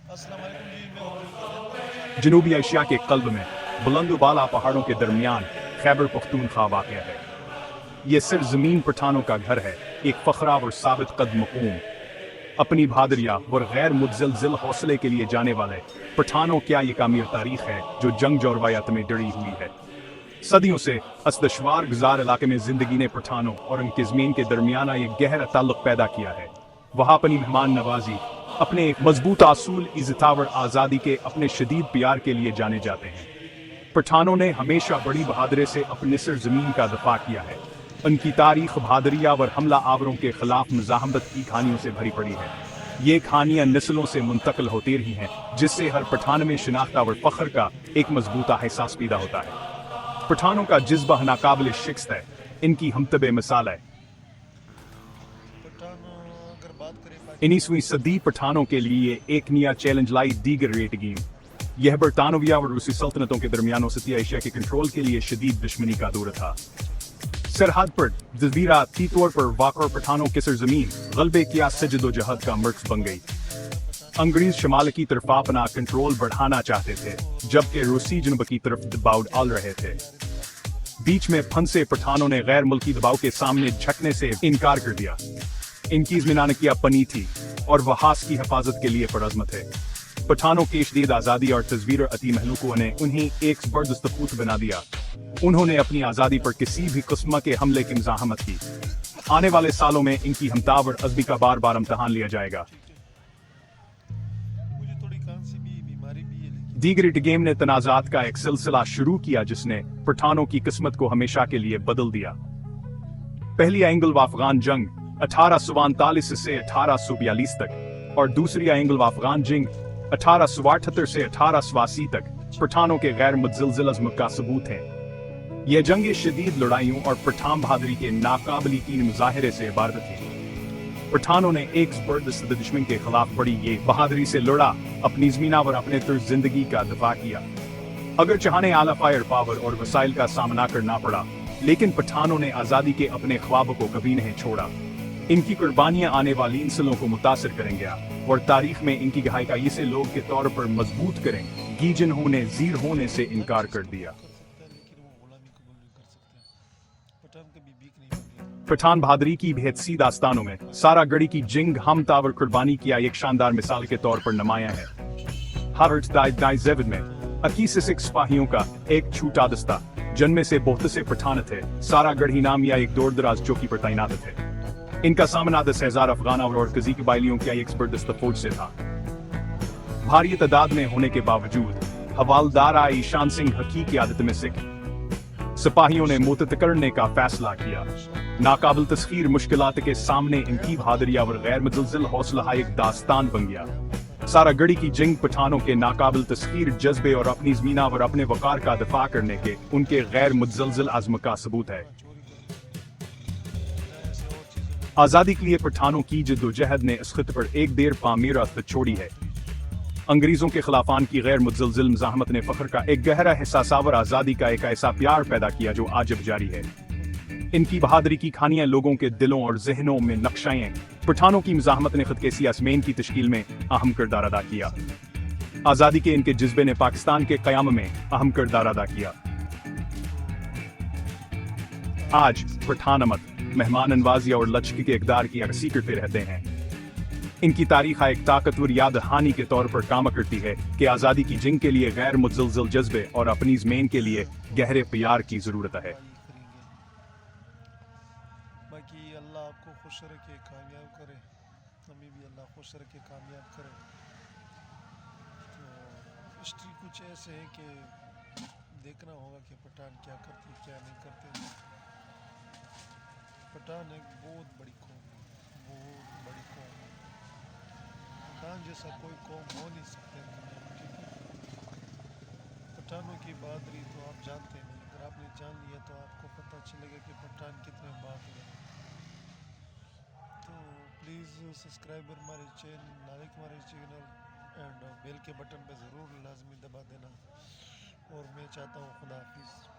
अस्सलाम वालेकुम जी, मैं हूं जनूबी एशिया के कल्ब में बुलंद-बाला पहाड़ों के दरमियान खैबर पख्तूनख्वा वाक़ है। ये सिर्फ ज़मीन पठानों का घर है, एक फ़खरा और साबित कदम कौम। अपनी बहादुरिया और गैर मुतज़लज़ल हौसले के लिए जाने वाले पठानों क्या ये कामिल तारीख है जो जंग और रवायत में डरी हुई है। सदियों से असदशवार गुजार इलाके में जिंदगी ने पठानों और उनके ज़मीन के दरमियाना एक गहरा ताल्लुक पैदा किया है। वहाँ अपनी मेहमान नवाजी, अपने एक मजबूत असूल, इज़्ज़त और आज़ादी के अपने शदीद प्यार के लिए जाने जाते हैं। पठानों ने हमेशा बड़ी बहादुरी से अपनी सरजमीन का दफा किया है। उनकी तारीख बहादुरिया और हमला आवरों के खिलाफ मुजाहमत की कहानियों से भरी पड़ी है। ये कहानियां नस्लों से मुंतकिल होती रही हैं, जिससे हर पठान में शिनाख्ता और फख्र का एक मजबूत एहसास पैदा होता है। पठानों का जज्बा नाकाबिल शिकस्त है, इनकी हमतबे मिसाल है। पठान अगर बात करें 19वीं सदी पठानों के लिए एक नया चैलेंज लाई दीगर रेट गेम। यह बरतानविया और रूसी सल्तनतों के दरमियान वसती एशिया के कंट्रोल के लिए शदीद दुश्मनी का दौर था। सरहद पर जजीराती तौर पर वाक़ पठानों की सरजमीन गलबे किया सजदोजहद का मर्कज़ बन गई। अंग्रेज शमाल की तरफ अपना कंट्रोल बढ़ाना चाहते थे, जबकि रूसी जनूब की तरफ दबाव डाल रहे थे। बीच में फंसे पठानों ने गैर मुल्की दबाव के सामने झुकने से इनकार कर दिया। इनकी इत्मीनानिया पनी थी और वह हास की हिफाजत के लिए पुरअज़्म थे। पठानों की शदीद आज़ादी और तस्वीर अती महलूकों ने उन्हें एक ज़बरदस्त पूत बना दिया। उन्होंने अपनी आज़ादी पर किसी भी किस्म के हमले की मुज़ाहमत की। आने वाले सालों में इनकी हमतावर अज़्मी का बार बार इम्तहान लिया जाएगा। मुझे थोड़ी खांसी भी बीमारी भी है, लेकिन दीगर गेम ने तनाज़ात का एक सिलसिला शुरू किया जिसने पठानों की किस्मत को हमेशा के लिए बदल दिया। पहली एंग्लो अफगान जंग 1839 से 1842 तक और दूसरी एंग्लो अफगान जंग 1878 से 1880 तक पठानों के गैर मुतज़लज़ल अज़्म का सबूत है। यह जंग शदीद लड़ाइयों और पठान बहादुरी के नाकाबिल यकीन मुजाहिरे से इबारत थी। पठानों ने एक जबरदस्त दुश्मन के खिलाफ बड़ी ये बहादुरी से लड़ा, अपनी ज़मीना और अपने तर्ज जिंदगी का दफा किया। अगर चाहने आला फायर पावर और वसाइल का सामना करना पड़ा, लेकिन पठानों ने आज़ादी के अपने ख्वाब को कभी नहीं छोड़ा। इनकी कुर्बानियां आने वाली इंसलों को मुतासिर करेंगे और तारीख में इनकी गहाई का इसे लोग के तौर पर मजबूत करेंगे जिन्होंने ज़ीर होने से इनकार कर दिया। लेकिन वो गुलामी कबूल नहीं कर सकते। पठान कभी भीख नहीं मांगे। पठान बहादुरी की बेहतसी दास्तानों में सारा गढ़ी की जिंग हम तावर कुर्बानी किया एक शानदार मिसाल के तौर पर नुमाया है। हार्ट दाइजेविड में 21 सिपाहियों का एक छोटा दस्ता, जिनमें से बहुत से पठान थे, सारा गढ़ी नाम या एक दूर दराज चौकी पर तैनात थे। इनका सामना 10,000 अफगान और कजी कबाइलियों की एक जबरदस्त फौज से था। भारी तादाद में होने के बावजूद हवालदार ईशान सिंह हकी की आदत में सिख सिपाहियों ने मुतत करने का फैसला किया। नाकाबिल तस्खीर मुश्किलात के सामने इनकी बहादुरिया और गैर मुतज़लज़ल हौसला एक दास्तान बन गया। सारा गढ़ी की जंग पठानों के नाकाबिल तस्खीर जज्बे और अपनी ज़मीना और अपने वकार का दफा करने के उनके गैर मुतज़लज़ल अज़्म का सबूत है। आज़ादी के लिए पठानों की जद्दोजहद ने इस खिते पर एक देर पामीर रास्ता छोड़ी है। अंग्रेजों के खिलाफान की गैर मुतज़लज़ल मुज़ाहमत ने फख्र का एक गहरा एहसास और आज़ादी का एक ऐसा प्यार पैदा किया जो आज अब जारी है। इनकी बहादुरी की कहानियां लोगों के दिलों और जहनों में नक्शाएं। पठानों की मुज़ाहमत ने खुद के सियासमेन की तश्कील में अहम किरदार अदा किया। आज़ादी के इनके जज्बे ने पाकिस्तान के क़याम में अहम किरदार अदा किया। आज पठान अमद मेहमान नवाजी और लचक के इक़दार की अक्सी करते रहते हैं। इनकी तारीख एक ताकतवर याद दहानी के तौर पर काम करती है कि आज़ादी की जंग के लिए गैर मुतज़लज़ल जज्बे और अपनी ज़मीन के लिए गहरे प्यार की ज़रूरत है। बाकी अल्लाह आपको खुश रखे, कामयाब करे, हमें भी अल्लाह खुश रखे, कामयाब करे। तो हिस्ट्री कुछ ऐसे है कि देखना होगा कि पठान क्या करते क्या नहीं करते। पठान एक बहुत बड़ी कौम है, बहुत बड़ी कौम है। पठान जैसा कोई कौम हो नहीं सकता दुनिया में, ठीक है। पठानों की बहादुरी तो आप जानते नहीं, अगर आपने जान लिया तो आपको पता चलेगा कि पठान कितने बहादुर हैं। तो प्लीज़ सब्सक्राइबर हमारे चैनल, लाइक हमारे चैनल एंड बेल के बटन पे ज़रूर लाजमी दबा देना। और मैं चाहता हूँ खुदा हाफिज़।